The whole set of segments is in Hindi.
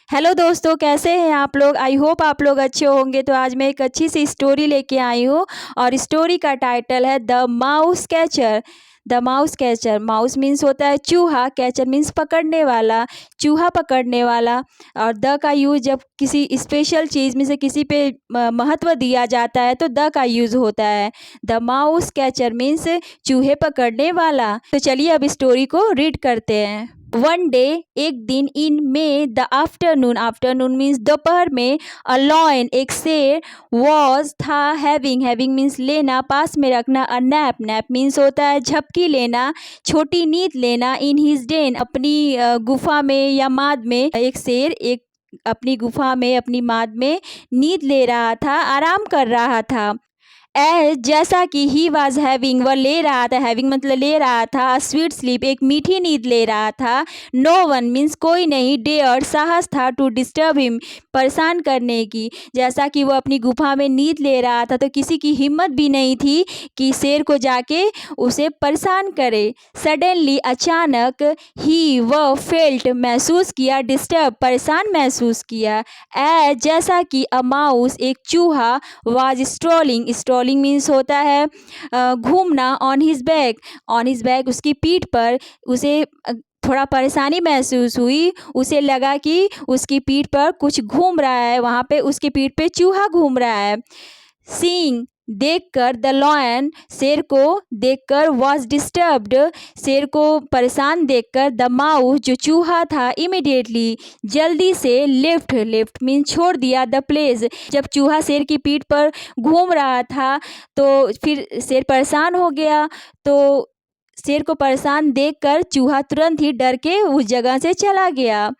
हेलो दोस्तों, कैसे हैं आप लोग। आई होप आप लोग अच्छे होंगे। तो आज मैं एक अच्छी सी स्टोरी लेके आई हूँ और स्टोरी का टाइटल है the mouse catcher. The mouse catcher, mouse means होता है चूहा, कैचर मीन्स पकड़ने वाला, चूहा पकड़ने वाला। और द का यूज जब किसी स्पेशल चीज़ में से किसी पे महत्व दिया जाता है तो द का यूज होता है। द माउस कैचर मीन्स चूहे पकड़ने वाला। तो चलिए अब स्टोरी को रीड करते हैं। वन डे, एक दिन, इन में द आफ्टरनून, आफ्टरनून मीन्स दोपहर में, अ लॉयन एक शेर, वॉज था, हैविंग मीन्स लेना, पास में रखना, अ नैप, नैप मीन्स होता है झपकी लेना, छोटी नींद लेना, इन हिज डेन अपनी गुफा में या माद में। एक शेर एक अपनी गुफा में अपनी माद में नींद ले रहा था, आराम कर रहा था। एज जैसा कि ही वॉज हैविंग, वह ले रहा था, हैविंग मतलब ले रहा था, स्वीट स्लीप एक मीठी नींद ले रहा था। नो वन मीन्स कोई नहीं, डेयर साहस था, टू डिस्टर्ब हिम परेशान करने की। जैसा कि वह अपनी गुफा में नींद ले रहा था तो किसी की हिम्मत भी नहीं थी कि शेर को जाके उसे परेशान करे। सडनली अचानक, ही वह फेल्ट महसूस किया, डिस्टर्ब परेशान महसूस किया। एज जैसा कि अ माउस एक चूहा, वाज स्ट्रॉलिंग, स्ट्रॉलिंग मीन्स होता है घूमना, ऑन हिज बैक उसकी पीठ पर। उसे थोड़ा परेशानी महसूस हुई, उसे लगा कि उसकी पीठ पर कुछ घूम रहा है, वहाँ पे उसकी पीठ पे चूहा घूम रहा है। सीइंग देखकर, द लॉयन शेर को देखकर, वॉज डिस्टर्ब्ड शेर को परेशान देखकर, द माउस जो चूहा था, इमिडिएटली जल्दी से, लेफ्ट मीन छोड़ दिया, द प्लेस। जब चूहा शेर की पीठ पर घूम रहा था तो फिर शेर परेशान हो गया। तो शेर को परेशान देखकर चूहा तुरंत ही डर के उस जगह से चला गया।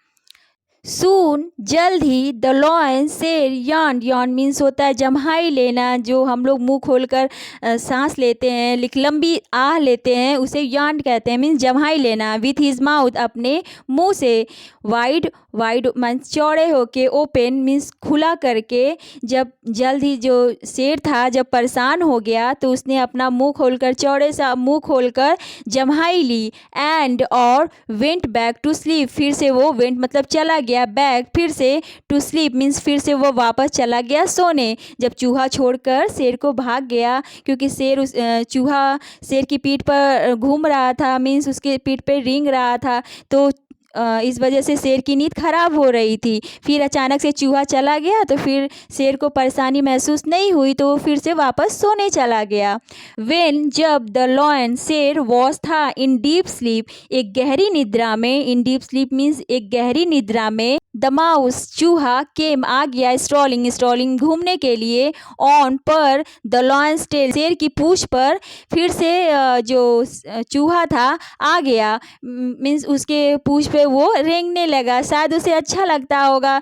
सून जल्द ही, द लॉयन शेर यान, यान मीन्स होता है जम्हाई लेना, जो हम लोग मुंह खोलकर सांस लेते हैं, लंबी आह लेते हैं, उसे यान कहते हैं, मीन्स जम्हाई लेना। विथ हिज माउथ अपने मुंह से, वाइड वाइड मीन्स चौड़े होके, ओपन मीन्स खुला करके। जब जल्द ही जो शेर था जब परेशान हो गया तो उसने अपना मुंह खोलकर, चौड़े सा मुंह खोलकर जम्हाई ली। एंड और वेंट बैक टू स्लीप, फिर से वो वेंट मतलब चला गया, बैक फिर से, टू स्लीप मीन्स फिर से वो वापस चला गया सोने। जब चूहा छोड़कर शेर को भाग गया, क्योंकि चूहा शेर की पीठ पर घूम रहा था, मीन्स उसके पीठ पे रेंग रहा था, तो इस वजह से शेर की नींद खराब हो रही थी। फिर अचानक से चूहा चला गया तो फिर शेर को परेशानी महसूस नहीं हुई तो वो फिर से वापस सोने चला गया। वेन जब, द लॉयन शेर वॉज था, इन डीप स्लीप एक गहरी निद्रा में, इन डीप स्लीप मीन्स एक गहरी निद्रा में। द माउस चूहा केम आ गया, स्ट्रॉलिंग, स्ट्रॉलिंग घूमने के लिए, ऑन पर, द लॉयंस टेल शेर की पूंछ पर। फिर से जो चूहा था आ गया, मीन्स उसके पूंछ पे वो रेंगने लगा, शायद उसे अच्छा लगता होगा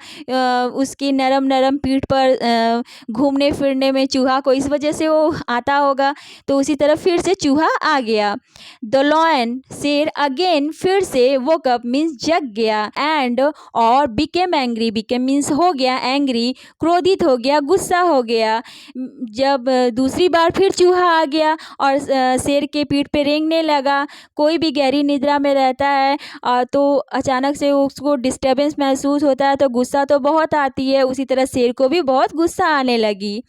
उसकी नरम नरम पीठ पर घूमने फिरने में चूहा को, इस वजह से वो आता होगा। तो उसी तरह फिर से चूहा आ गया। द लॉयन शेर अगेन फिर से, वो कप मीन्स जग गया, एंड और बिकेम एंग्री, बिकेम मीन्स हो गया, एंग्री क्रोधित हो गया, गुस्सा हो गया। जब दूसरी बार फिर चूहा आ गया और शेर के पीठ पे रेंगने लगा। कोई भी गहरी निद्रा में रहता है तो अचानक से उसको डिस्टर्बेंस महसूस होता है तो गुस्सा तो बहुत आती है, उसी तरह शेर को भी बहुत गुस्सा आने लगी।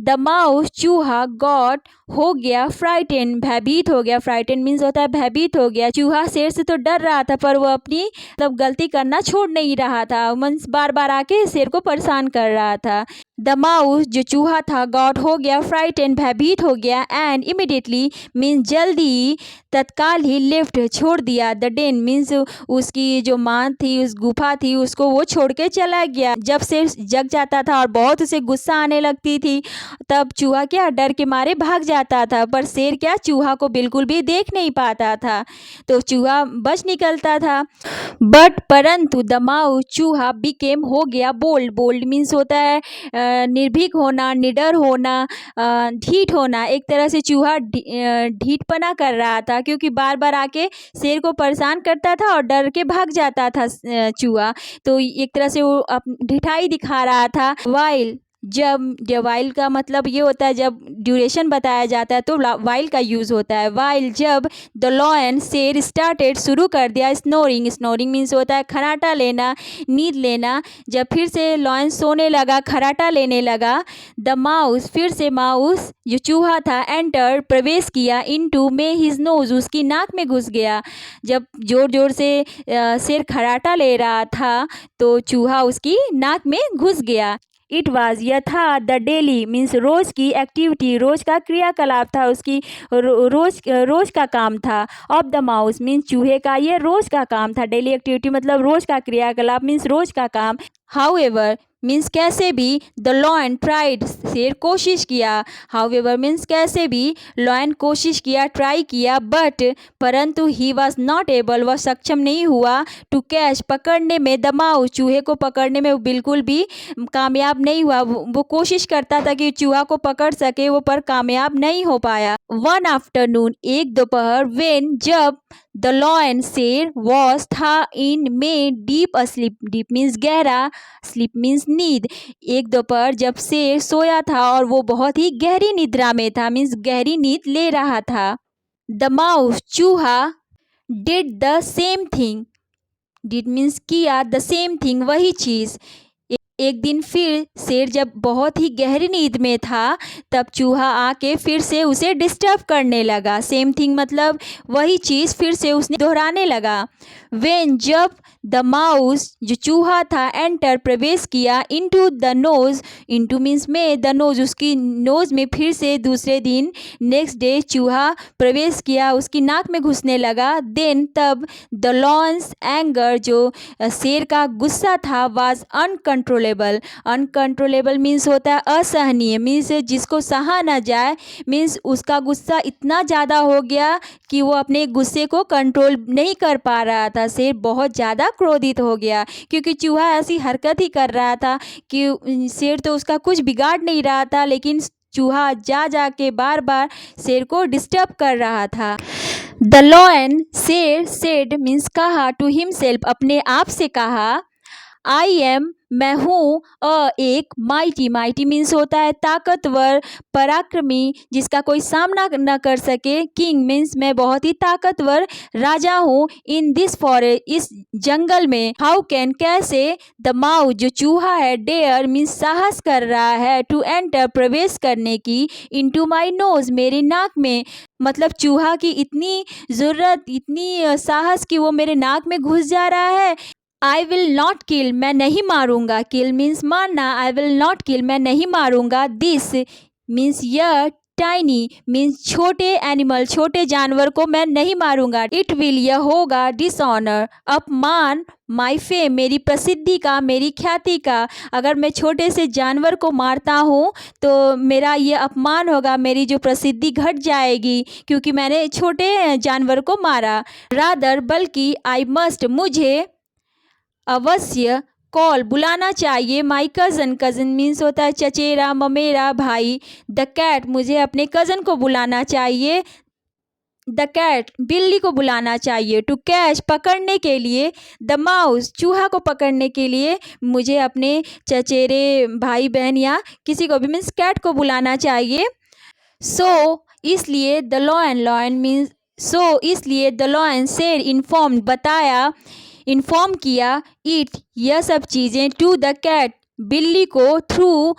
द माउस चूहा गॉट हो गया, फ्राइटेन भयभीत हो गया, फ्राइटेन मीन्स होता है भयभीत हो गया। चूहा शेर से तो डर रहा था पर वो अपनी मतलब गलती करना छोड़ नहीं रहा था, मीन्स बार बार आके शेर को परेशान कर रहा था। द माउस जो चूहा था गॉट हो गया, फ्राइटेन भयभीत हो गया, एंड इमिडिएटली मीन्स जल्दी, तत्काल ही, लेफ्ट छोड़ दिया, द डेन मीन्स उसकी जो मान थी, उस गुफा थी, उसको वो छोड़ के चला गया। जब शेर जग जाता था और बहुत उसे गुस्सा आने लगती थी तब चूहा क्या डर के मारे भाग जाता था, पर शेर क्या चूहा को बिल्कुल भी देख नहीं पाता था तो चूहा बच निकलता था। बट परंतु द माउस चूहा बिकेम हो गया बोल्ड, बोल्ड मीन्स होता है निर्भीक होना, निडर होना, ढीठ होना। एक तरह से चूहा ढीठपना कर रहा था क्योंकि बार बार आके शेर को परेशान करता था और डर के भाग जाता था चूहा, तो एक तरह से वो ढिठाई दिखा रहा था। वाइल जब वाइल का मतलब ये होता है जब ड्यूरेशन बताया जाता है तो वाइल का यूज़ होता है। वाइल जब द लॉयन शेर स्टार्टेड शुरू कर दिया स्नोरिंग, स्नोरिंग मीन्स होता है खराटा लेना, नींद लेना। जब फिर से लॉयन सोने लगा, खराटा लेने लगा, द माउस फिर से माउस जो चूहा था एंटर प्रवेश किया इनटू में हिज नोज, उसकी नाक में घुस गया। जब ज़ोर ज़ोर से शेर खराटा ले रहा था तो चूहा उसकी नाक में घुस गया। इट वॉज यह था द डेली मीन्स रोज़ की एक्टिविटी, रोज़ का क्रियाकलाप था, उसकी रोज़ का काम था। ऑफ द माउस मीन्स चूहे का ये रोज़ का काम था। डेली एक्टिविटी मतलब रोज़ का क्रियाकलाप मीन्स रोज़ का काम। हाउएवर मीन्स कैसे भी, द लॉयन ट्राइड शेर कोशिश किया। हाउएवर मीन्स कैसे भी, लॉयन कोशिश किया, ट्राई किया, बट परंतु ही वॉज नॉट एबल, वह सक्षम नहीं हुआ, टू कैच पकड़ने में, द माउस चूहे को पकड़ने में वो बिल्कुल भी कामयाब नहीं हुआ। वो कोशिश करता था कि चूहा को पकड़ सके वो, पर कामयाब नहीं हो पाया। वन आफ्टरनून एक दोपहर, वेन जब, द लॉयन शेर वॉज था इन में डीप अस्लीप, डीप मीन्स गहरा, स्लीप मीन्स नींद। एक दोपहर जब शेर सोया था और वो बहुत ही गहरी निद्रा में था मीन्स गहरी नींद ले रहा था। द माउस चूहा did the same thing, did means किया, द सेम थिंग वही चीज़। एक दिन फिर शेर जब बहुत ही गहरी नींद में था तब चूहा आके फिर से उसे डिस्टर्ब करने लगा। सेम थिंग मतलब वही चीज़ फिर से उसने दोहराने लगा। वेन जब, द माउस जो चूहा था एंटर प्रवेश किया into the nose, into means में, द नोज उसकी नोज में फिर से दूसरे दिन नेक्स्ट डे चूहा प्रवेश किया, उसकी नाक में घुसने लगा। देन तब, द लॉयंस एंगर जो शेर का गुस्सा था वाज अनकंट्रोलेबल, अनकंट्रोलेबल मीन्स होता है असहनीय, मीन्स जिसको सहा ना जाए, मीन्स उसका गुस्सा इतना ज़्यादा हो गया कि वो अपने गुस्से को कंट्रोल नहीं कर पा रहा था। शेर बहुत ज़्यादा क्रोधित हो गया क्योंकि चूहा ऐसी हरकत ही कर रहा था कि शेर तो उसका कुछ बिगाड़ नहीं रहा था, लेकिन चूहा जा जा के बार बार शेर को डिस्टर्ब कर रहा था। द लॉयन शेर सेड मीन्स कहा, टू हिमसेल्फ अपने आप से कहा, आई एम मैं हूँ, एक माइटी, माइटी मीन्स होता है ताकतवर, पराक्रमी, जिसका कोई सामना न कर सके। किंग मीन्स मैं बहुत ही ताकतवर राजा हूँ। इन दिस फॉरेस्ट इस जंगल में। हाउ कैन कैसे, द माउस जो चूहा है, डेयर मीन्स साहस कर रहा है, टू एंटर प्रवेश करने की, इनटू माई नोज मेरी नाक में, मतलब चूहा की इतनी ज़रूरत, इतनी साहस कि वो मेरे नाक में घुस जा रहा है। आई विल नॉट किल मैं नहीं मारूंगा, किल मीन्स मारना, आई विल नॉट किल मैं नहीं मारूंगा, दिस मीन्स यह, टाइनी मीन्स छोटे एनिमल छोटे जानवर को मैं नहीं मारूंगा। इट विल यह होगा, डिसऑनर अपमान, माई फेम मेरी प्रसिद्धि का, मेरी ख्याति का। अगर मैं छोटे से जानवर को मारता हूँ तो मेरा ये अपमान होगा, मेरी जो प्रसिद्धि घट जाएगी क्योंकि मैंने छोटे जानवर को मारा। रादर बल्कि, आई मस्ट मुझे अवश्य, कॉल बुलाना चाहिए, माई कज़न, कज़न मीन्स होता है चचेरा, ममेरा, भाई। द कैट मुझे अपने कज़न को बुलाना चाहिए, द कैट बिल्ली को बुलाना चाहिए। टू कैच पकड़ने के लिए, द माउस चूहा को पकड़ने के लिए मुझे अपने चचेरे भाई बहन या किसी को भी मीन्स कैट को बुलाना चाहिए। सो इसलिए, the lion, lion means so इसलिए, द लॉयन शेर इन्फॉर्म बताया, इन्फॉर्म किया, इट यह सब चीज़ें, टू द कैट बिल्ली को, थ्रू,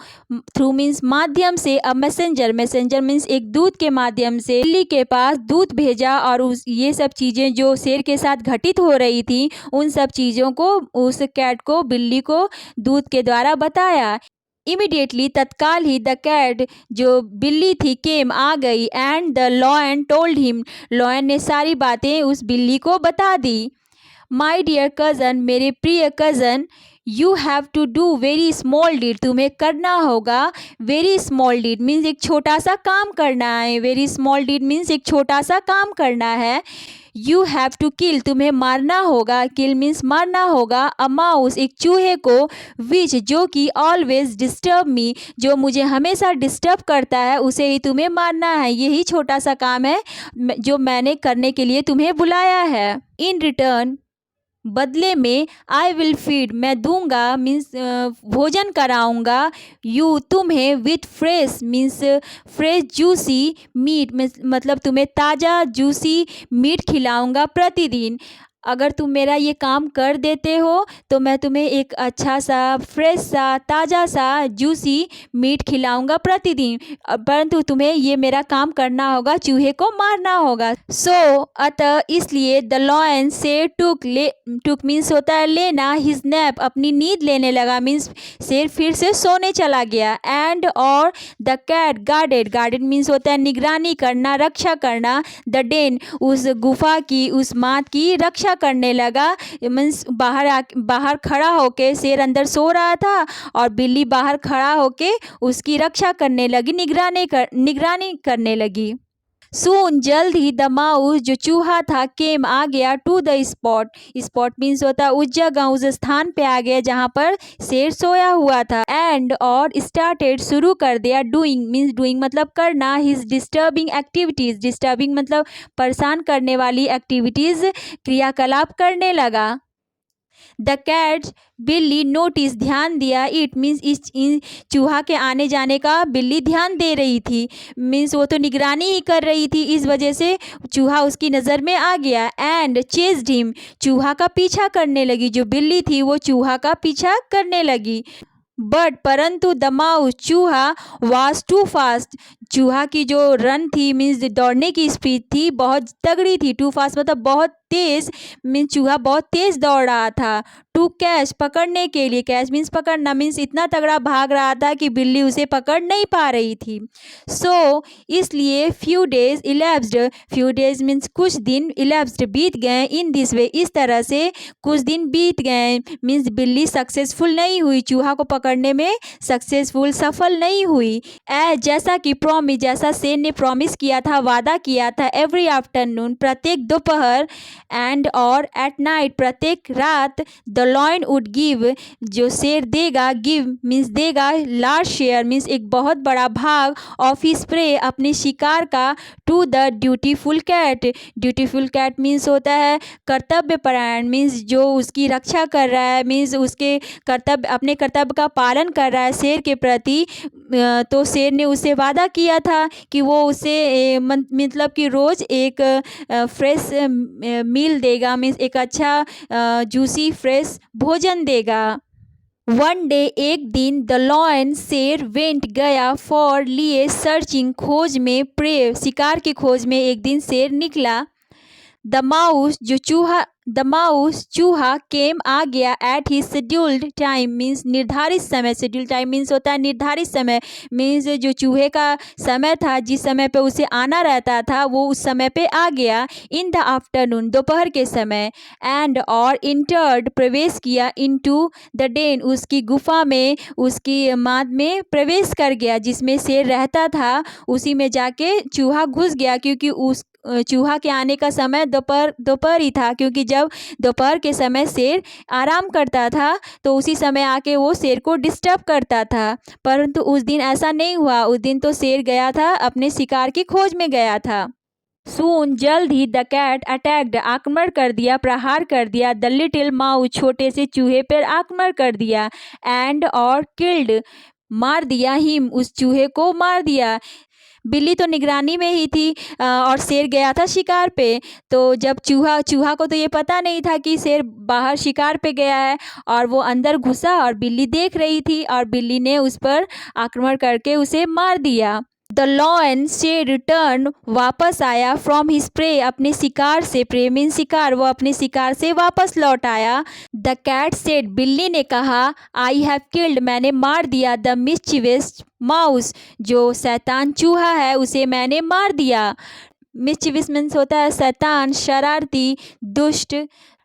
थ्रू मीन्स माध्यम से, अ मैसेंजर, मैसेंजर मीन्स एक दूत के माध्यम से बिल्ली के पास दूत भेजा और उस ये सब चीज़ें जो शेर के साथ घटित हो रही थी उन सब चीज़ों को उस कैट को, बिल्ली को दूत के द्वारा बताया। इमीडिएटली तत्काल ही, द कैट जो बिल्ली थी, केम आ गई, and the lion told him lion ने सारी बातें उस बिल्ली को बता दी। माई डियर कज़न मेरे प्रिय cousin, you have to do very small deed तुम्हें करना होगा, वेरी स्मॉल डीड मीन्स एक छोटा सा काम करना है, वेरी स्मॉल डीड मीन्स एक छोटा सा काम करना है। यू हैव टू किल तुम्हें मारना होगा, किल मीन्स मारना होगा, अ माउस एक चूहे को, विच जो कि ऑलवेज डिस्टर्ब मी जो मुझे हमेशा डिस्टर्ब करता है उसे ही तुम्हें मारना है। यही छोटा सा काम है जो मैंने करने के लिए तुम्हें बुलाया है। इन रिटर्न बदले में आई विल फीड, मैं दूंगा मीन्स भोजन कराऊंगा, यू तुम्हें, with fresh means fresh juicy meat, मतलब तुम्हें ताज़ा जूसी मीट खिलाऊंगा प्रतिदिन। अगर तुम मेरा ये काम कर देते हो तो मैं तुम्हें एक अच्छा सा फ्रेश सा ताज़ा सा जूसी मीट खिलाऊंगा प्रतिदिन, परंतु तुम्हें ये मेरा काम करना होगा, चूहे को मारना होगा। सो अतः इसलिए द लॉयन से टुक मीन्स होता है लेना, हिज नैप अपनी नींद लेने लगा मीन्स शेर फिर से सोने चला गया। एंड और द कैट गार्डेड मीन्स होता है निगरानी करना, रक्षा करना, द डेन उस गुफा की, उस माद की रक्षा करने लगा। मीन्स बाहर खड़ा होके शेर अंदर सो रहा था और बिल्ली बाहर खड़ा होके उसकी रक्षा करने लगी, निगरानी करने लगी। सून जल्द ही द माउस जो चूहा था केम आ गया टू द स्पॉट मीन्स होता है उस जगह, उस स्थान पे आ गया जहाँ पर शेर सोया हुआ था। एंड और स्टार्टेड शुरू कर दिया, डूइंग मतलब करना, हिज डिस्टर्बिंग मतलब परेशान करने वाली एक्टिविटीज, क्रियाकलाप करने लगा। द कैट बिल्ली नोटिस ध्यान दिया, इट मीन्स इस चूहा के आने जाने का बिल्ली ध्यान दे रही थी, मीन्स वो तो निगरानी ही कर रही थी, इस वजह से चूहा उसकी नज़र में आ गया। एंड चेज्ड हिम चूहा का पीछा करने लगी, जो बिल्ली थी वो चूहा का पीछा करने लगी। बट परंतु द माउस चूहा वाज टू फास्ट, चूहा की जो रन थी मीन्स दौड़ने की स्पीड थी बहुत तगड़ी थी, टू फास्ट मतलब बहुत तेज, मीन्स चूहा बहुत तेज दौड़ रहा था। टू कैच पकड़ने के लिए, कैच मीन्स पकड़ना, मीन्स इतना तगड़ा भाग रहा था कि बिल्ली उसे पकड़ नहीं पा रही थी। सो इसलिए फ्यू डेज मीन्स कुछ दिन, इलेप्स्ड बीत गए, इन दिस वे इस तरह से कुछ दिन बीत गए, मीन्स बिल्ली सक्सेसफुल नहीं हुई, चूहा को पकड़ने में सफल नहीं हुई। जैसा कि जैसा शेर ने प्रॉमिस किया था, वादा किया था, एवरी आफ्टरनून प्रत्येक दोपहर, एंड और एट नाइट प्रत्येक रात, द लॉयन वुड गिव जो शेर देगा, गिव मीन्स देगा, लार्ज शेयर मीन्स एक बहुत बड़ा भाग, ऑफ हिज प्रे अपने शिकार का, to the dutiful cat means होता है कर्तव्यपरायण, मीन्स जो उसकी रक्षा कर रहा है, मीन्स उसके अपने कर्तव्य का पालन कर रहा है शेर के प्रति। तो शेर ने उससे वादा किया था कि वो उसे मतलब कि रोज़ एक फ्रेश मील देगा, मीन्स एक अच्छा जूसी फ्रेश भोजन देगा। वन डे एक दिन द लॉयन शेर वेंट गया फॉर लिए सर्चिंग खोज में, प्रे शिकार की खोज में एक दिन शेर निकला। द माउस चूहा केम आ गया एट ही शेड्यूल्ड टाइम मीन्स निर्धारित समय, शेड्यूल्ड टाइम मीन्स होता है निर्धारित समय, मीन्स जो चूहे का समय था, जिस समय पे उसे आना रहता था वो उस समय पे आ गया। इन द आफ्टरनून दोपहर के समय। एंड और इंटर्ड प्रवेश किया, इनटू द डेन उसकी गुफा में, उसकी माद में प्रवेश कर गया, जिसमें शेर रहता था उसी में जाके चूहा घुस गया, क्योंकि उस चूहा के आने का समय दोपहर ही था, क्योंकि जब दोपहर के समय शेर आराम करता था तो उसी समय आके वो शेर को डिस्टर्ब करता था। परंतु उस दिन ऐसा नहीं हुआ, उस दिन तो शेर गया था अपने शिकार की खोज में गया था। सून जल्द ही द कैट अटैक्ड आक्रमण कर दिया, प्रहार कर दिया, द लिटिल माउस छोटे से चूहे पर आक्रमण कर दिया, एंड और किल्ड मार दिया, हिम उस चूहे को मार दिया। बिल्ली तो निगरानी में ही थी और शेर गया था शिकार पे। तो जब चूहा को तो ये पता नहीं था कि शेर बाहर शिकार पे गया है, और वो अंदर घुसा और बिल्ली देख रही थी और बिल्ली ने उस पर आक्रमण करके उसे मार दिया। द लॉयन से रिटर्न वापस आया, फ्रॉम हिज प्रे अपने शिकार से, प्रे मीन शिकार, वो अपने शिकार से वापस लौट आया। द कैट सेड बिल्ली ने कहा, आई हैव किल्ड मैंने मार दिया, द मिस्चीवियस माउस जो शैतान चूहा है उसे मैंने मार दिया। मिस्चीवियस मीन्स होता है शैतान, शरारती, दुष्ट।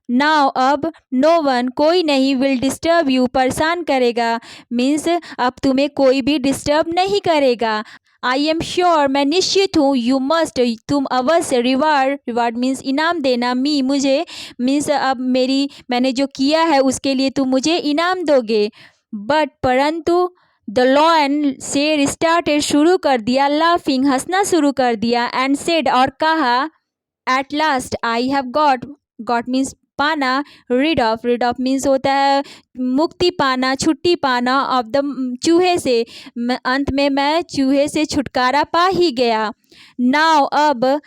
नाउ अब नो वन कोई नहीं, विल डिस्टर्ब यू परेशान करेगा, मीन्स अब तुम्हें कोई भी डिस्टर्ब नहीं करेगा। आई एम श्योर मैं निश्चित हूँ, यू मस्ट तुम अवश्य, रिवार्ड मीन्स इनाम देना, मी मुझे, मीन्स अब मैंने जो किया है उसके लिए तुम मुझे इनाम दोगे। बट परंतु द लॉयन शेर स्टार्टेड शुरू कर दिया, लाफिंग हंसना शुरू कर दिया, एंड सेड और कहा, at last I have got means पाना, rid ऑफ मीन्स होता है मुक्ति पाना, छुट्टी पाना ऑफ द चूहे से, अंत में मैं चूहे से छुटकारा पा ही गया। नाउ अब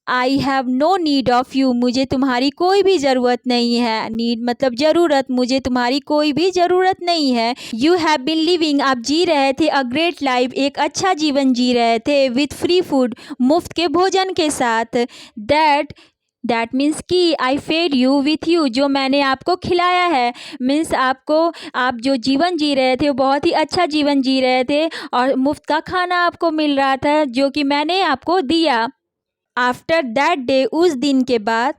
I have no need of you, मुझे तुम्हारी कोई भी ज़रूरत नहीं है। नीड मतलब ज़रूरत, मुझे तुम्हारी कोई भी ज़रूरत नहीं है। यू हैव बीन लिविंग, आप जी रहे थे अ ग्रेट लाइफ, एक अच्छा जीवन जी रहे थे, विथ फ्री फूड, मुफ्त के भोजन के साथ। दैट मीन्स कि आई फेड यू विथ यू, जो मैंने आपको खिलाया है, मीन्स आपको, आप जो जीवन जी रहे थे वो बहुत ही अच्छा जीवन जी रहे थे और मुफ्त का खाना आपको मिल रहा था जो कि मैंने आपको दिया। आफ्टर दैट डे, उस दिन के बाद,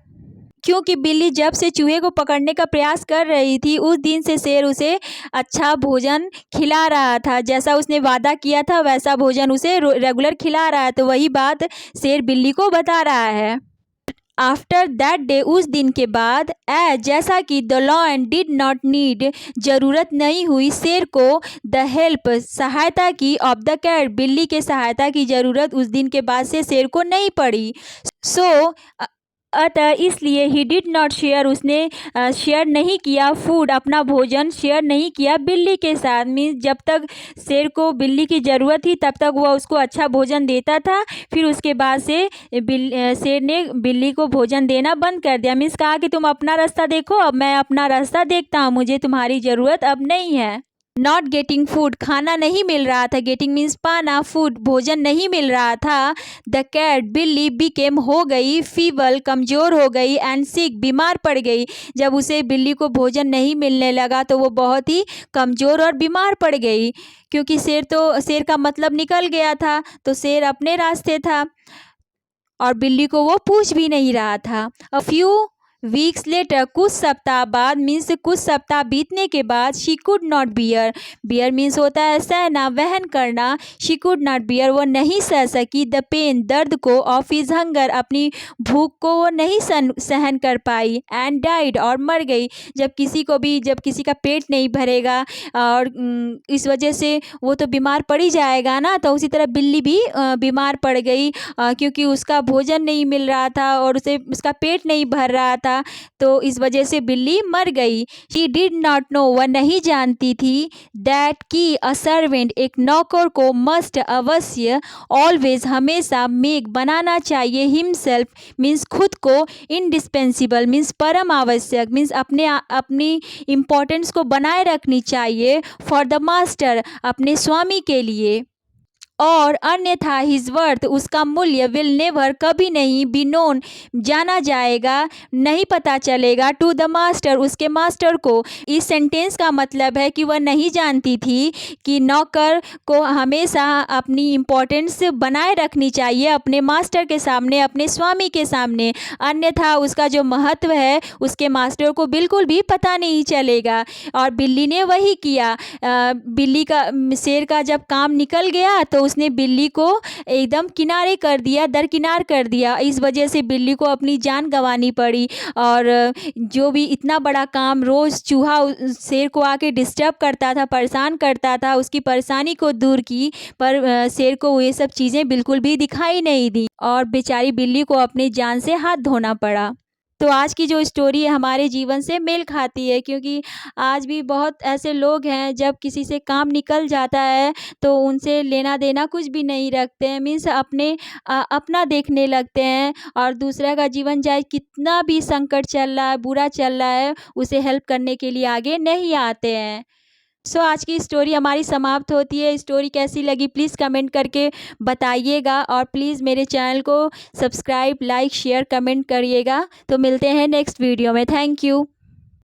क्योंकि बिल्ली जब से चूहे को पकड़ने का प्रयास कर रही थी उस दिन से शेर उसे अच्छा भोजन खिला रहा था, जैसा उसने वादा किया था वैसा भोजन उसे रेगुलर खिला रहा है। तो वही बात शेर बिल्ली को बता रहा है। आफ्टर दैट डे, उस दिन के बाद, जैसा कि the lion did not need, ज़रूरत नहीं हुई शेर को, द हेल्प, सहायता की, ऑफ द कैट, बिल्ली के सहायता की ज़रूरत उस दिन के बाद से शेर को नहीं पड़ी। सो अतः इसलिए ही डिड नॉट शेयर, उसने शेयर नहीं किया फूड, अपना भोजन शेयर नहीं किया बिल्ली के साथ। मीन्स जब तक शेर को बिल्ली की ज़रूरत थी तब तक वह उसको अच्छा भोजन देता था, फिर उसके बाद से शेर ने बिल्ली को भोजन देना बंद कर दिया। मीन्स कहा कि तुम अपना रास्ता देखो, अब मैं अपना रास्ता देखता हूँ, मुझे तुम्हारी ज़रूरत अब नहीं है। नॉट गेटिंग फूड, खाना नहीं मिल रहा था, गेटिंग मीन्स पाना, फूड भोजन नहीं मिल रहा था। द कैट, बिल्ली, बिकेम हो गई, फीबल, कमज़ोर हो गई, एंड सिक, बीमार पड़ गई। जब उसे बिल्ली को भोजन नहीं मिलने लगा तो वो बहुत ही कमज़ोर और बीमार पड़ गई, क्योंकि शेर का मतलब निकल गया था, तो शेर अपने रास्ते था और बिल्ली को वो पूछ भी नहीं रहा था। अ फ्यू वीक्स लेटर, कुछ सप्ताह बाद, मीन्स कुछ सप्ताह बीतने के बाद, she could not bear, bear means होता है सहना, वहन करना, शी कुड नॉट बियर, वो नहीं सह सकी, द पेन, दर्द को, ऑफ हिज हंगर, अपनी भूख को वो नहीं सहन कर पाई, एंड डाइड, और मर गई। जब किसी का पेट नहीं भरेगा और इस वजह से वो तो बीमार पड़ ही जाएगा ना, तो उसी तरह बिल्ली भी बीमार पड़ गई क्योंकि उसका भोजन नहीं मिल रहा था और उसका पेट नहीं भर रहा था, तो इस वजह से बिल्ली मर गई। शी डिड नॉट नो, वह नहीं जानती थी, दैट की अ सर्वेंट, एक नौकर को, मस्ट, अवश्य, ऑलवेज, हमेशा, मेक, बनाना चाहिए, हिमसेल्फ मीन्स खुद को, इंडिस्पेंसिबल मीन्स परम आवश्यक, मीन्स अपनी इम्पोर्टेंस को बनाए रखनी चाहिए, फॉर द मास्टर, अपने स्वामी के लिए, और अन्यथा हिज वर्थ, उसका मूल्य, विल नेवर, कभी नहीं, बी नोन, जाना जाएगा, नहीं पता चलेगा, टू द मास्टर, उसके मास्टर को। इस सेंटेंस का मतलब है कि वह नहीं जानती थी कि नौकर को हमेशा अपनी इम्पोर्टेंस बनाए रखनी चाहिए अपने मास्टर के सामने, अपने स्वामी के सामने, अन्यथा उसका जो महत्व है उसके मास्टर को बिल्कुल भी पता नहीं चलेगा। और बिल्ली ने वही किया। शेर का जब काम निकल गया तो उसने बिल्ली को एकदम किनारे कर दिया, दरकिनार कर दिया। इस वजह से बिल्ली को अपनी जान गंवानी पड़ी और जो भी इतना बड़ा काम रोज़ चूहा शेर को आके डिस्टर्ब करता था, परेशान करता था, उसकी परेशानी को दूर की, पर शेर को ये सब चीज़ें बिल्कुल भी दिखाई नहीं दी और बेचारी बिल्ली को अपनी जान से हाथ धोना पड़ा। तो आज की जो स्टोरी है हमारे जीवन से मेल खाती है, क्योंकि आज भी बहुत ऐसे लोग हैं जब किसी से काम निकल जाता है तो उनसे लेना देना कुछ भी नहीं रखते हैं, मीन्स अपना देखने लगते हैं और दूसरा का जीवन चाहे कितना भी संकट चल रहा है, बुरा चल रहा है, उसे हेल्प करने के लिए आगे नहीं आते हैं। सो आज की स्टोरी हमारी समाप्त होती है। स्टोरी कैसी लगी प्लीज़ कमेंट करके बताइएगा और प्लीज़ मेरे चैनल को सब्सक्राइब, लाइक, शेयर, कमेंट करिएगा। तो मिलते हैं नेक्स्ट वीडियो में। Thank you.